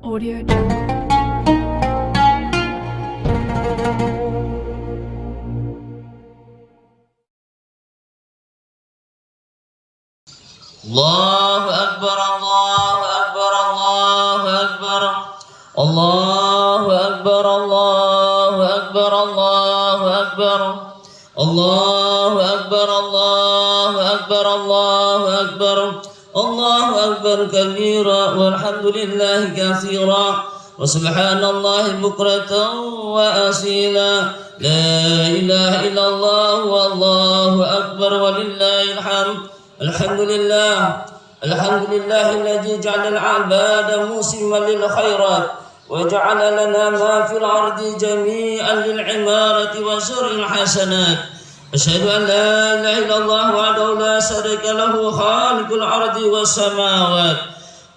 Audio Jungle. Allahu Akbar, Allahu Akbar, Allahu Akbar, Allahu Akbar, Allahu Akbar, Allahu Akbar, Allahu Akbar, Allahu Akbar, Allahu Akbar, Allahu Akbar kabira, walhamdulillahi katsira, wa subhanallahi bukratan wa asila, la ilaha illallah, wallahu akbar, walillahil hamd. الحمد لله الذي جعل العباد موسما للخيرات وجعل لنا ما في الأرض جميعا للعمارة وزرع الحسنات. أشهد أن لا إله إلا الله وحده لا شريك له خالق الأرض والسماوات،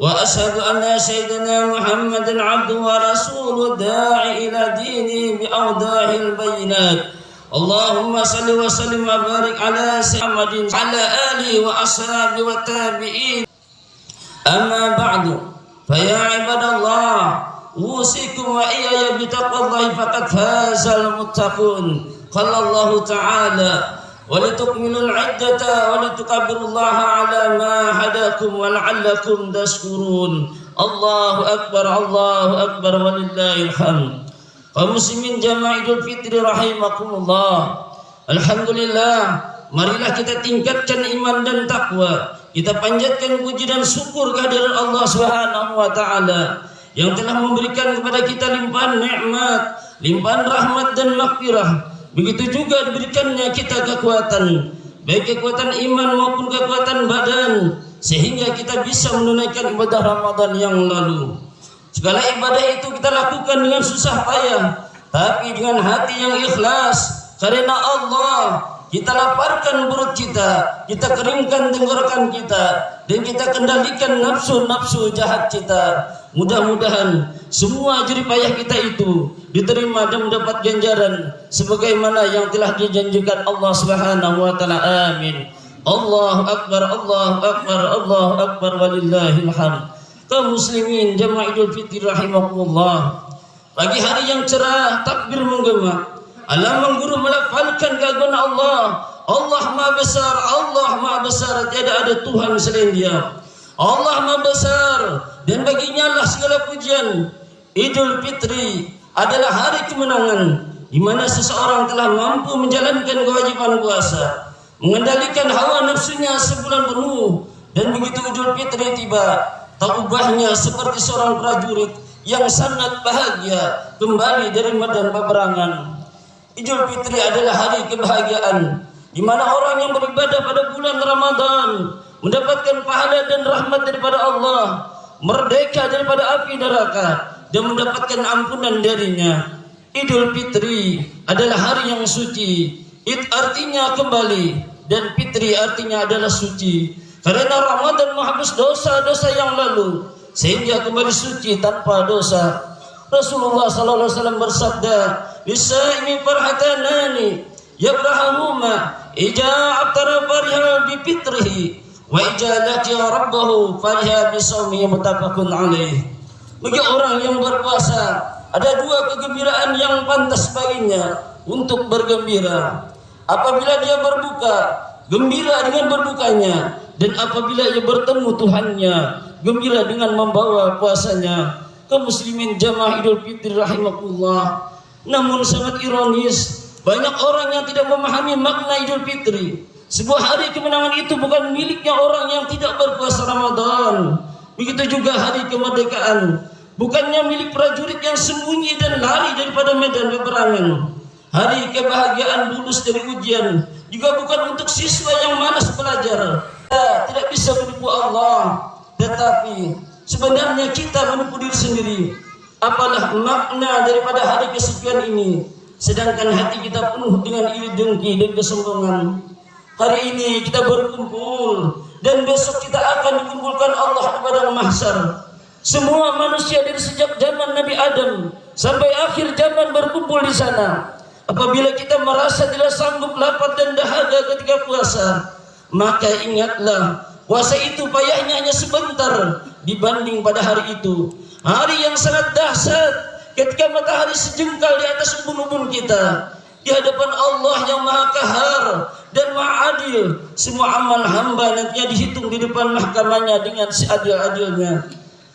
وأشهد أن سيدنا محمدا عبده ورسوله الداعي إلى دينه بأوضاح البينات. اللهم صل وسلم وبارك على سيدنا محمد وعلى آله وأصحابه والتابعين. أما بعد فيا عباد الله أوصيكم وإياي بتقوى الله فقد فاز المتقون. قال الله تعالى ولتكملوا العدة ولتكبروا الله على ما هداكم ولعلكم تشكرون. الله أكبر، الله أكبر، ولله الحمد. Kaum muslimin jamaah Idul Fitri rahimakumullah. Alhamdulillah, marilah kita tingkatkan iman dan takwa. Kita panjatkan puji dan syukur kehadiran Allah Subhanahu wa taala yang telah memberikan kepada kita limpahan nikmat, limpahan rahmat dan maghfirah. Begitu juga diberikannya kita kekuatan, baik kekuatan iman maupun kekuatan badan, sehingga kita bisa menunaikan ibadah Ramadan yang lalu. Segala ibadah itu kita lakukan dengan susah payah, tapi dengan hati yang ikhlas. Karena Allah, kita laparkan perut kita keringkan tenggorokan kita, dan kita kendalikan nafsu-nafsu jahat kita. Mudah-mudahan semua jerih payah kita itu diterima dan mendapat ganjaran sebagaimana yang telah dijanjikan Allah Subhanahu wa taala. Amin. Allahu Akbar, Allahu Akbar, Allahu Akbar, walillahil hamd. Kaum muslimin jamaah Idul Fitri rahimakumullah, pagi hari yang cerah, takbir menggema, alam mengguru melafalkan keagungan Allah. Allah Maha Besar, Allah Maha Besar, tiada ada Tuhan selain Dia. Allah Maha Besar dan baginya lah segala pujian. Idul Fitri adalah hari kemenangan di mana seseorang telah mampu menjalankan kewajiban puasa, mengendalikan hawa nafsunya sebulan penuh, dan begitu Idul Fitri tiba, tak ubahnya seperti seorang prajurit yang sangat bahagia kembali dari medan peperangan. Idul Fitri adalah hari kebahagiaan di mana orang yang beribadah pada bulan Ramadan mendapatkan pahala dan rahmat daripada Allah, merdeka daripada api neraka, dan mendapatkan ampunan darinya. Idul Fitri adalah hari yang suci. Id artinya kembali dan Fitri artinya adalah suci. Karena Ramadan menghapus dosa-dosa yang lalu sehingga kembali suci tanpa dosa. Rasulullah sallallahu alaihi wasallam bersabda, "Lisaimi farhatanani yabrahuma ija aftara fariha bi fitrihi wa ija laqiya rabbahu fariha bi shaumi." Muttafaqun alaih. Bagi orang yang berpuasa ada dua kegembiraan yang pantas baginya untuk bergembira. Apabila dia berbuka, gembira dengan berbukanya, dan apabila ia bertemu Tuhannya, gembira dengan membawa puasanya. Kaum muslimin jamaah Idul Fitri rahimakumullah. Namun sangat ironis, banyak orang yang tidak memahami makna Idul Fitri. Sebuah hari kemenangan itu bukan miliknya orang yang tidak berpuasa Ramadan. Begitu juga hari kemerdekaan bukannya milik prajurit yang sembunyi dan lari daripada medan peperangan. Hari kebahagiaan lulus dari ujian juga bukan untuk siswa yang malas belajar. Tidak bisa menipu Allah, tetapi sebenarnya kita menipu diri sendiri. Apalah makna daripada hari kesepian ini, sedangkan hati kita penuh dengan iri dengki dan kesombongan. Hari ini kita berkumpul, dan besok kita akan dikumpulkan Allah di padang mahsyar. Semua manusia dari sejak zaman Nabi Adam sampai akhir zaman berkumpul di sana. Apabila kita merasa tidak sanggup lapar dan dahaga ketika puasa, maka ingatlah puasa itu payahnya hanya sebentar dibanding pada hari itu. Hari yang sangat dahsyat ketika matahari sejengkal di atas ubun-ubun kita. Di hadapan Allah yang Maha Qahar dan Maha Adil, semua amal hamba nantinya dihitung di depan mahkamahnya dengan seadil-adilnya.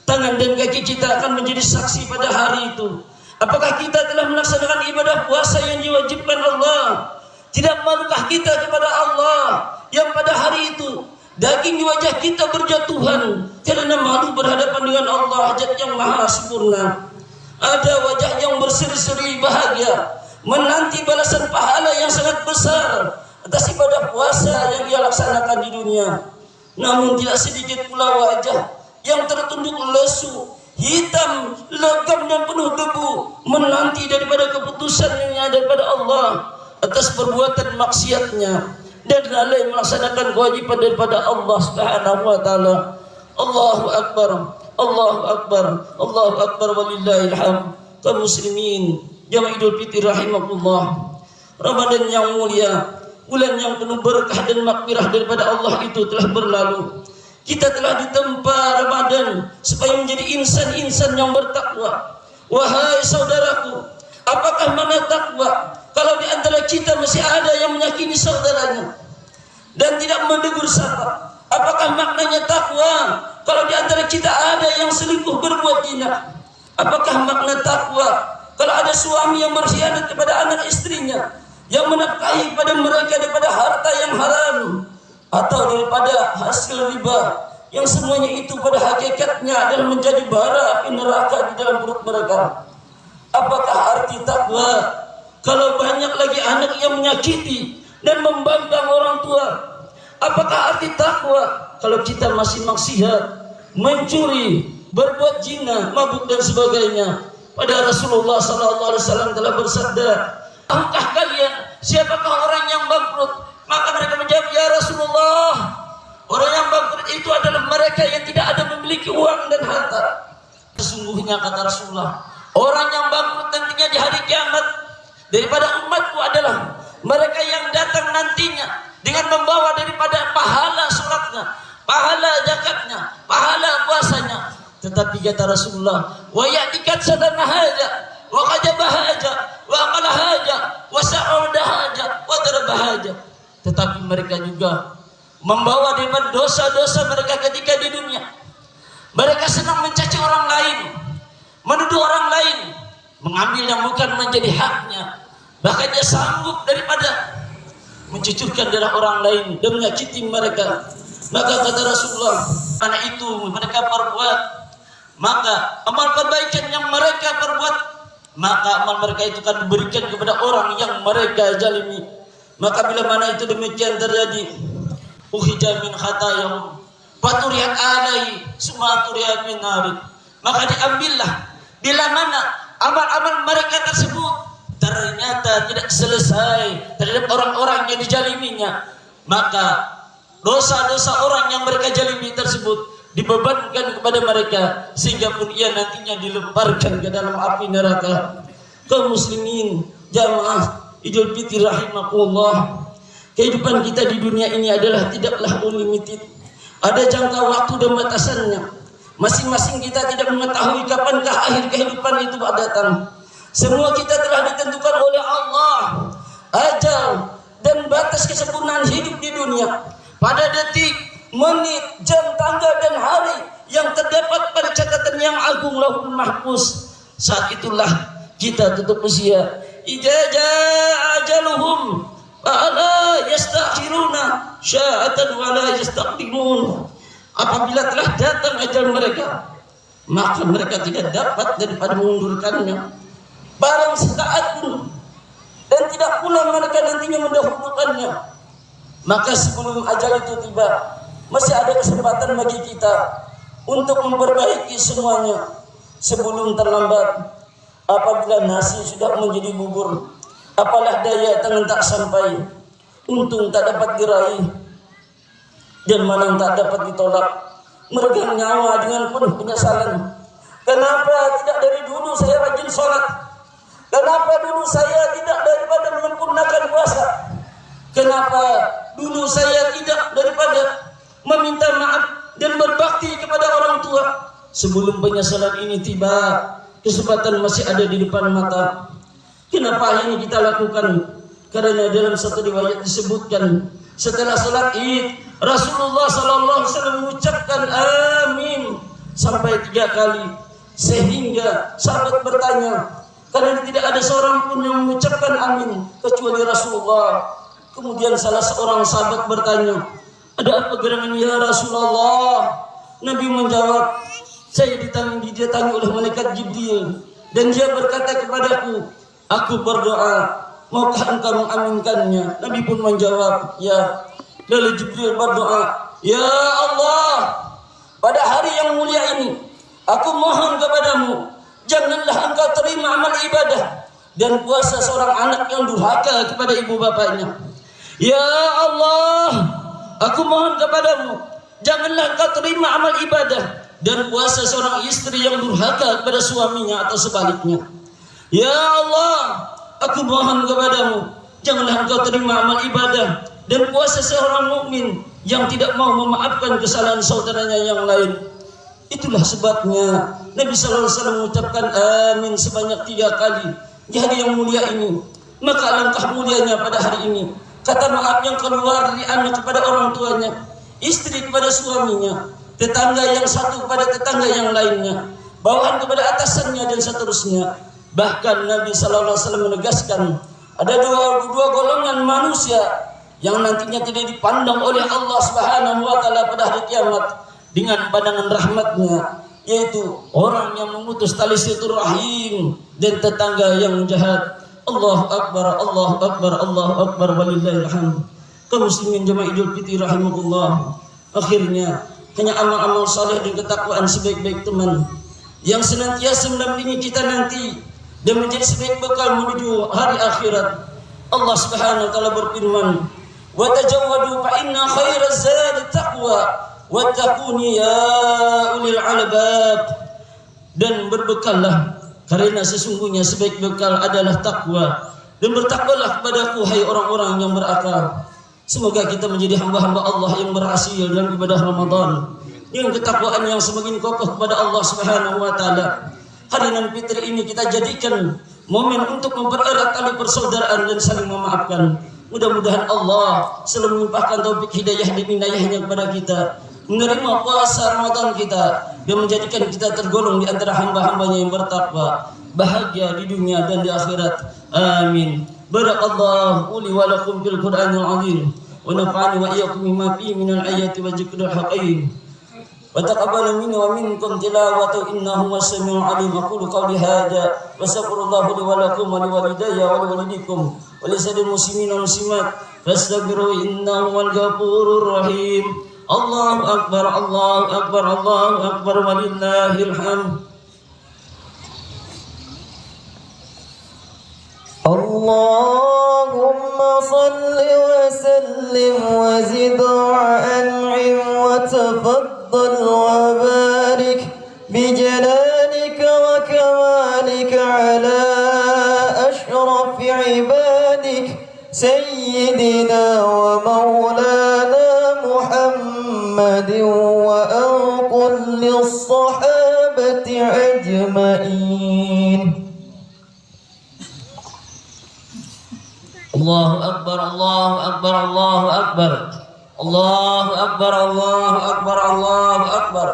Tangan dan kaki kita akan menjadi saksi pada hari itu. Apakah kita telah melaksanakan ibadah puasa yang diwajibkan Allah? Tidak malukah kita kepada Allah yang pada hari itu daging di wajah kita berjatuhan karena malu berhadapan dengan Allah Zat yang Maha Sempurna. Ada wajah yang berseri-seri bahagia menanti balasan pahala yang sangat besar atas ibadah puasa yang dia laksanakan di dunia. Namun tidak sedikit pula wajah yang tertunduk lesu, hitam, legam dan penuh debu menanti daripada keputusan yang ada daripada Allah atas perbuatan maksiatnya dan lalai melaksanakan kewajiban daripada Allah Subhanahu wa taala. Allahu akbar, Allahu akbar, Allahu akbar walillahil hamd. Kaum muslimin jamaah Idul Fitri rahimakumullah. Ramadan yang mulia, bulan yang penuh berkah dan makfirah daripada Allah itu telah berlalu. Kita telah ditempa Ramadan supaya menjadi insan-insan yang bertakwa. Wahai saudaraku, apakah makna takwa kalau di antara kita masih ada yang menyakini saudaranya dan tidak menegur sapa? Apakah maknanya takwa kalau di antara kita ada yang selingkuh berbuat zina? Apakah makna takwa kalau ada suami yang berkhianat kepada anak istrinya, yang menafkahi pada mereka daripada harta yang haram atau daripada hasil riba, yang semuanya itu pada hakikatnya adalah menjadi bara api neraka di dalam perut mereka? Apakah arti takwa kalau banyak lagi anak yang menyakiti dan membangkang orang tua? Apakah arti takwa kalau kita masih maksiat, mencuri, berbuat zina, mabuk dan sebagainya? Pada Rasulullah SAW telah bersabda, tahukah kalian siapakah orang yang bangkrut? Maka mereka menjawab, ya Rasulullah, orang yang bangkrut itu adalah mereka yang tidak ada memiliki uang dan harta. Sesungguhnya kata Rasulullah, orang yang bangkrut nantinya di hari kiamat daripada umatku adalah mereka yang datang nantinya dengan membawa daripada pahala sholatnya, pahala zakatnya, pahala puasanya. Tetapi kata Rasulullah, wa ya'tikat sadana haja, wa qajaba haja, wa aqala haja, wa sa'uda haja, wa daraba haja. Tetapi mereka juga membawa daripada dosa-dosa mereka ketika di dunia. Mereka senang mencaci orang lain, menuduh orang lain, mengambil yang bukan menjadi haknya. Bahkan dia sanggup daripada mencucurkan darah orang lain dan menyakiti mereka. Maka kata Rasulullah, karena itu mereka perbuat, maka amal kebaikan yang mereka perbuat, maka amal mereka itu akan diberikan kepada orang yang mereka zalimi. Maka bila mana itu demikian terjadi, ukhija min khatayahum faturiyat alaihi summa turiyat min nar, maka diambillah bila mana amal-amal mereka tersebut ternyata tidak selesai terhadap orang-orang yang dijaliminya, maka dosa-dosa orang yang mereka jalimi tersebut dibebankan kepada mereka sehingga pun ia nantinya dilemparkan ke dalam api neraka. Kaum muslimin jamaah Idul Fitri rahimakumullah, kehidupan kita di dunia ini adalah tidaklah unlimited. Ada jangka waktu dan batasannya. Masing-masing kita tidak mengetahui kapankah akhir kehidupan itu datang. Semua kita telah ditentukan oleh Allah ajal dan batas kesempurnaan hidup di dunia. Pada detik, menit, jam, tanggal dan hari yang terdapat pada catatan yang agung Lauhul Mahfuz, saat itulah kita tutup usia. Idza jaa ajaluhum fala yastakhiruna sya'atan wa la yastaqdimun. Apabila telah datang ajal mereka, maka mereka tidak dapat daripada mengundurkannya barang sesaat pun, dan tidak pula mereka nantinya mendahulukannya. Maka sebelum ajal itu tiba, masih ada kesempatan bagi kita untuk memperbaiki semuanya sebelum terlambat. Apabila nasi sudah menjadi bubur, apalah daya tangan tak sampai, untung tak dapat diraih, dan malang tak dapat ditolak. Meregang nyawa dengan penuh penyesalan. Kenapa tidak dari dulu saya rajin sholat? Kenapa dulu saya tidak daripada menyempurnakan puasa? Kenapa dulu saya tidak daripada meminta maaf dan berbakti kepada orang tua? sebelum penyesalan ini tiba, kesempatan masih ada di depan mata. Kenapa ini kita lakukan? Karena dalam satu riwayat disebutkan setelah salat Id Rasulullah sallallahu alaihi wasallam mengucapkan amin sampai 3 kali, sehingga sahabat bertanya, karena tidak ada seorang pun yang mengucapkan amin kecuali Rasulullah. Kemudian salah seorang sahabat bertanya, ada apa gerangan ya Rasulullah? Nabi menjawab, saya didatangi oleh malaikat Jibril dan dia berkata kepadaku, aku berdoa, maukah engkau mengaminkannya? Nabi pun menjawab, ya. Lalu Jibril berdoa, ya Allah, pada hari yang mulia ini aku mohon kepadamu, janganlah engkau terima amal ibadah dan puasa seorang anak yang durhaka kepada ibu bapaknya. Ya Allah, aku mohon kepadamu, janganlah engkau terima amal ibadah dan puasa seorang istri yang durhaka kepada suaminya atau sebaliknya. Ya Allah, aku mohon kepadamu, janganlah engkau terima amal ibadah dan puasa seorang mukmin yang tidak mau memaafkan kesalahan saudaranya yang lain. Itulah sebabnya Nabi sallallahu alaihi wasallam mengucapkan amin sebanyak 3 kali di hari yang mulia ini. Maka alangkah mulianya pada hari ini kata maaf yang keluar dari anak kepada orang tuanya, istri kepada suaminya, tetangga yang satu kepada tetangga yang lainnya, bawahan kepada atasannya dan seterusnya. Bahkan Nabi sallallahu alaihi wasallam menegaskan ada dua golongan manusia yang nantinya tidak dipandang oleh Allah Subhanahu wa taala pada hari kiamat dengan pandangan rahmatnya, yaitu orang yang memutus tali silaturahim dan tetangga yang jahat. Allahu akbar, Allahu akbar, Allahu akbar, walillahil hamd. Kaum muslimin jemaah Idul Fitri rahimakumullah. Akhirnya hanya amal-amal saleh dan ketakwaan sebaik-baik teman yang senantiasa mendampingi kita nanti dan menjadi sebaik bekal menuju hari akhirat. Allah Subhanahu wa taala berfirman, wa tajawwadu fa inna khairaz zadi taqwa wattaquni ya ulil albab. Dan berbekallah karena sesungguhnya sebaik bekal adalah takwa, dan bertakwalah kepadaku hai orang-orang yang berakal. Semoga kita menjadi hamba-hamba Allah yang berhasil dalam ibadah Ramadan dengan ketakwaan yang semakin kokoh kepada Allah Subhanahu wa taala. Hari nan fitri ini kita jadikan momen untuk mempererat tali persaudaraan dan saling memaafkan. Mudah-mudahan Allah selalu melimpahkan taufik hidayah dan inayahnya kepada kita, menerima puasa Ramadan kita dan menjadikan kita tergolong di antara hamba-hambanya yang bertakwa, bahagia di dunia dan di akhirat. Amin. Barakallahu li wa lakum fil Qur'anil azim wa nafa'ani wa iyyakum bima fihi minal ayati wa dzikril hakim. Wa taqabbal minni wa minkum tilawatahu innahu was-sami'ul 'alim. Aqulu qawli hadza wa astaghfirullah li wa lakum wa liwalidayya wa liwalidikum wa lisadil muslimin wal muslimat fastaghfiruhu innahu wal ghafurur rahim. Allahu akbar, Allahu akbar, Allahu akbar, walillahil hamd. Allahumma salli wa sallim wa zid wa an'im wa tafaddal wa barik bi jalalika wa kamalika ala ashraf ibadik sayyidina wa maulana Muhammadin wa anqul lis-sahabati ajma'in. Allahu akbar, Allahu akbar, Allahu akbar. Allahu akbar, Allahu akbar, Allahu akbar.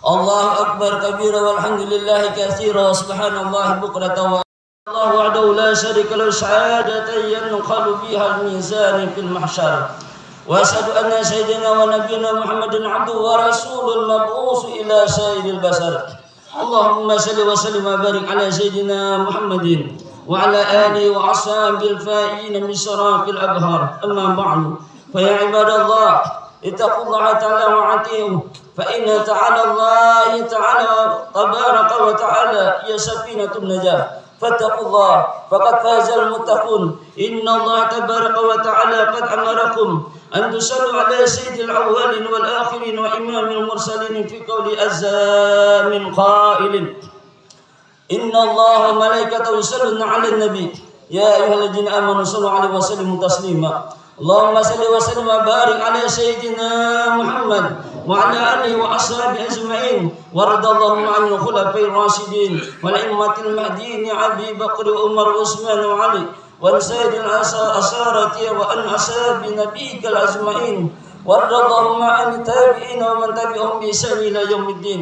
Allahu akbar kabira walhamdulillahi katsira subhanallahi bukratan wa Allahu wahdahu la syarika lahu syahadatan yanqalu biha al-mizan fil mahsyar. Wa asyhadu anna sayyidina wa nabiyyina Muhammadin abduhu wa rasulul mab'us ila sayyidil basar. Allahumma salli wa sallim wa barik ala sayyidina Muhammadin وعلى آله وأصحابه الفائزين من شرف الأبهار. أما بعد فيا عباد الله اتقوا الله تعالى وأطيعوه فإن تعالى الله تعالى تبارك وتعالى هي سفينة النجاة فاتقوا الله فقد فاز المتقون. إن الله تبارك وتعالى قد أمركم أن تصلوا على سيد الأولين والآخرين وإمام المرسلين في قول عز من قائل إن الله وملائكته يصلون على النبي يا أيها الذين آمنوا صلوا عليه وسلموا تسليما. اللهم صل وسلم وبارك على سيدنا محمد وعلى آله وأصحابه أجمعين وارض اللهم عن الخلفاء الراشدين والأئمة المهديين أبي بكر وعمر وعثمان وعلي وعن سائر الأسارة وعن أصحاب نبيك الأجمعين وارض اللهم عن التابعين ومن تبعهم بإحسان إلى يوم الدين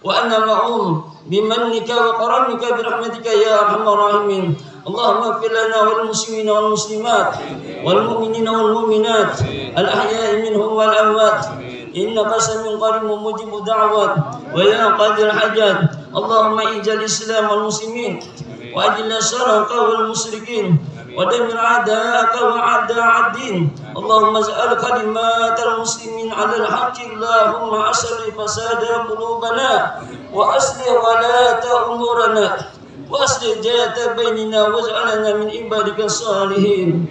وأنا معهم بمنك وكرمك برحمتك يا أرحم الراحمين. اللهم اغفر لنا والمسلمين والمسلمات والمؤمنين والمؤمنات الأحياء منهم والأموات إنك سميع قريب مجيب الدعوات ويا قاضي الحاجات. اللهم اعز الإسلام والمسلمين وأذل الشرك والمشركين ودمر أعداءك وأعداء الدين. اللهم اجعل كلمات المسلمين على الحق. اللهم أصلح فساد قلوبنا وأصلح ولاة أمورنا وأصلح ذات بيننا واجعلنا من عبادك الصالحين.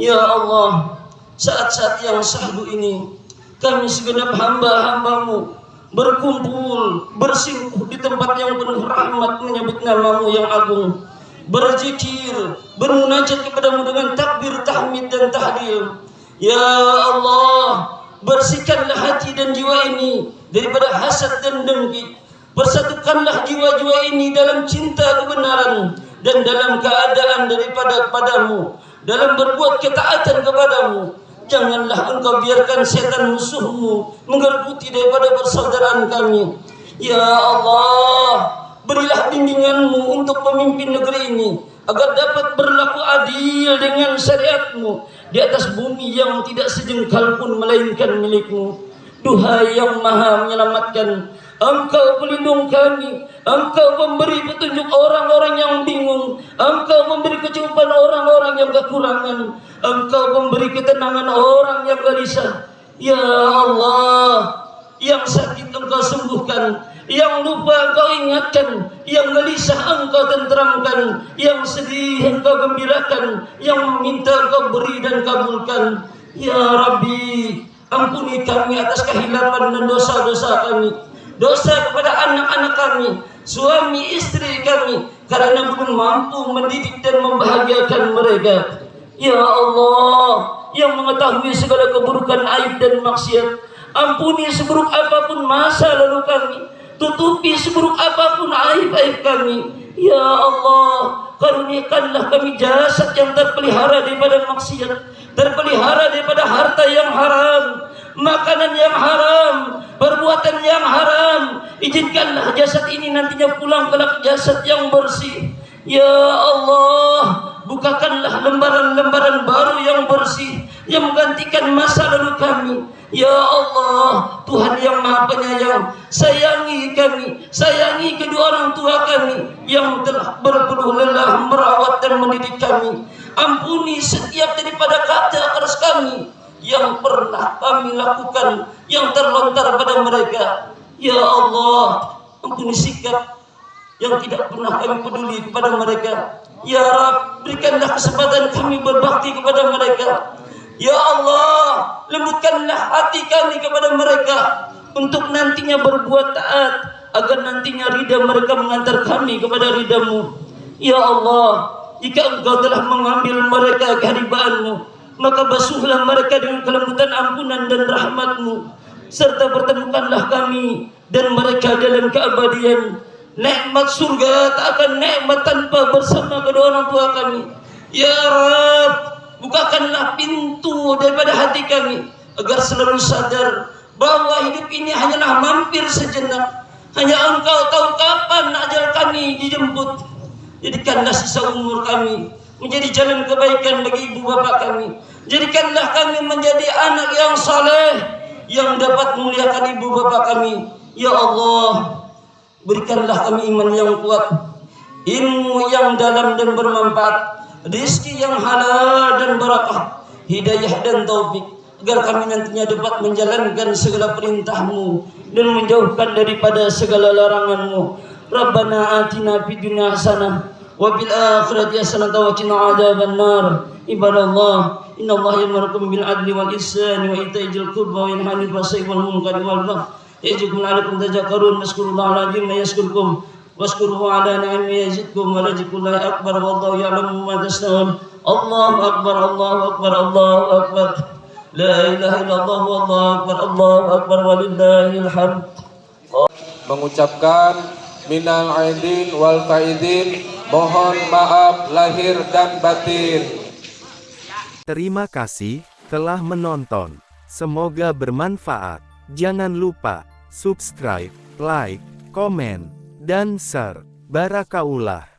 Ya Allah, saat-saat yang syahdu ini kami segenap hamba-hambamu berkumpul bersingkuh di tempat yang penuh rahmat menyebut namamu yang agung, berzikir, bermunajat kepadamu dengan takbir, tahmid dan tahlil. Ya Allah, bersihkanlah hati dan jiwa ini daripada hasad dan dengki. Persatukanlah jiwa-jiwa ini dalam cinta kebenaran dan dalam keadaan daripada padamu, dalam berbuat ketaatan kepadamu. Janganlah engkau biarkan setan musuhmu menggerbuti daripada persaudaraan kami. Ya Allah, berilah bimbinganmu untuk pemimpin negeri ini agar dapat berlaku adil dengan syariatmu di atas bumi yang tidak sejengkal pun melainkan milikmu. Duhai yang maha menyelamatkan, Engkau pelindung kami, Engkau memberi petunjuk orang-orang yang bingung, Engkau memberi kecukupan orang-orang yang kekurangan, Engkau memberi ketenangan orang yang gelisah. Ya Allah, yang sakit Engkau sembuhkan, yang lupa Engkau ingatkan, yang gelisah Engkau tenteramkan, yang sedih Engkau gembirakan, yang meminta Engkau beri dan kabulkan. Ya Rabbi, ampuni kami atas kehilapan dan dosa-dosa kami, dosa kepada anak-anak kami, suami istri kami, karena belum mampu mendidik dan membahagiakan mereka. Ya Allah, yang mengetahui segala keburukan, aib dan maksiat, ampuni seburuk apapun masa lalu kami, tutupi seburuk apapun aib-aib kami. Ya Allah, karuniakanlah kami jasad yang terpelihara daripada maksiat, terpelihara daripada harta yang haram, makanan yang haram, perbuatan yang haram. Izinkanlah jasad ini nantinya pulang kelak jasad yang bersih. Ya Allah, bukakanlah lembaran-lembaran baru yang bersih yang menggantikan masa lalu kami. Ya Allah, Tuhan yang Maha Penyayang, sayangi kami, sayangi kedua orang tua kami yang telah berpeluh lelah merawat dan mendidik kami. Ampuni setiap daripada kata keras kami yang pernah kami lakukan yang terlontar pada mereka. Ya Allah, ampuni sikap yang tidak pernah kami peduli kepada mereka. Ya Rabb, berikanlah kesempatan kami berbakti kepada mereka. Ya Allah, lembutkanlah hati kami kepada mereka untuk nantinya berbuat taat, agar nantinya ridha mereka mengantar kami kepada ridhamu. Ya Allah, jika Engkau telah mengambil mereka keharibaanmu, maka basuhlah mereka dengan kelembutan ampunan dan rahmatmu, serta pertemukanlah kami dan mereka dalam keabadian. Nikmat surga tak akan nikmat tanpa bersama kedua orang tua kami. Ya Rabb, bukakanlah pintu daripada hati kami agar selalu sadar bahwa hidup ini hanyalah mampir sejenak. Hanya Engkau tahu kapan ajal kami dijemput. Jadikanlah sisa umur kami menjadi jalan kebaikan bagi ibu bapa kami. Jadikanlah kami menjadi anak yang saleh yang dapat memuliakan ibu bapa kami. Ya Allah, berikanlah kami iman yang kuat, ilmu yang dalam dan bermanfaat, rezeki yang halal dan barakah, hidayah dan taufik, agar kami nantinya dapat menjalankan segala perintah-Mu dan menjauhkan daripada segala larangan-Mu. Rabbana atina fid dunya hasanah wa fil akhirati hasanah wa qina adzabannar. Ibadallah, innallaha ya'murukum bil adli wal ihsani wa ita'i dzil qurba wa yanha 'anil fahsya'i wal munkari wal baghi ya'izukum la'allakum tadhakkarun. Fazkurullaha al-'azim yazkurkum washkuruhu 'ala ni'amihi yazidkum wa lazikrullahi akbar wallahu ya'lamu ma tasna'un. Allahu akbar, Allahu akbar, Allahu akbar. La ilaha illallah wallahu akbar walillahil hamd. Mengucapkan minal aidin wal faizin, mohon maaf lahir dan batin. Terima kasih telah menonton. Semoga bermanfaat. Jangan lupa subscribe, like, komen, dan share. Barakaullah.